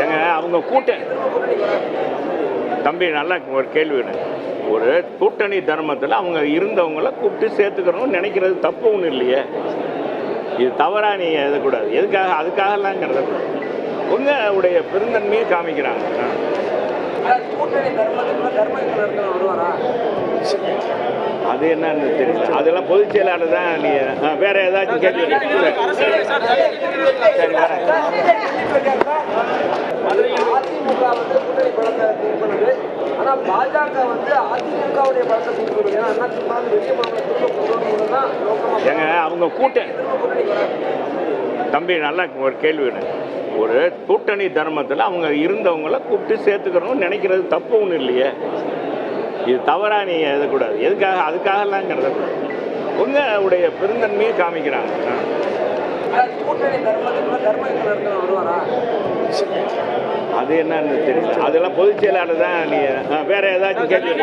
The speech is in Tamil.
ஏங்க அவங்க தம்பி நல்லா ஒரு கேள்வி ஒரு கூட்டணி தர்மத்தில் அவங்க இருந்தவங்கள கூப்பிட்டு சேர்த்துக்கிறோம் நினைக்கிறது தப்பு ஒன்றும் இல்லையே. இது தவறா நீங்கள் எழுதக்கூடாது. எதுக்காக அதுக்காகலாம் எழுதக்கூடாது. உங்களுடைய பெருந்தன்மையை காமிக்கிறாங்க. அது என்னன்னு தெரியல. அதெல்லாம் பொதுச் செயலாளர் தான். நீ வேற ஏதாச்சும் கேள்வி அதிமுக வந்து கூட்டணி பலத்தை திங்க் பண்ணுது. ஆனா பாஜக வந்து அதிமுகவுடைய பலத்தை திங்க் பண்ணுது. ஏன்னா அதிமுக வந்து வெற்றிய மாநிலத்துக்கு தான் ஏங்க அவங்க தம்பி நல்லா ஒரு கேள்வி ஒரு கூட்டணி தர்மத்தில் அவங்க இருந்தவங்கள கூப்பிட்டு சேர்த்துக்கிறோம் நினைக்கிறது தப்பு ஒன்றும் இல்லையே. இது தவறா நீங்கள் எழுதக்கூடாது. எதுக்காக அதுக்காகலாம் எழுதக்கூடாது. உங்களுடைய பெருந்தன்மையை காமிக்கிறாங்க. அது என்னன்னு தெரியல. அதெல்லாம் பொதுச் செயலாளர் தான். நீ வேற ஏதாச்சும் கேள்வி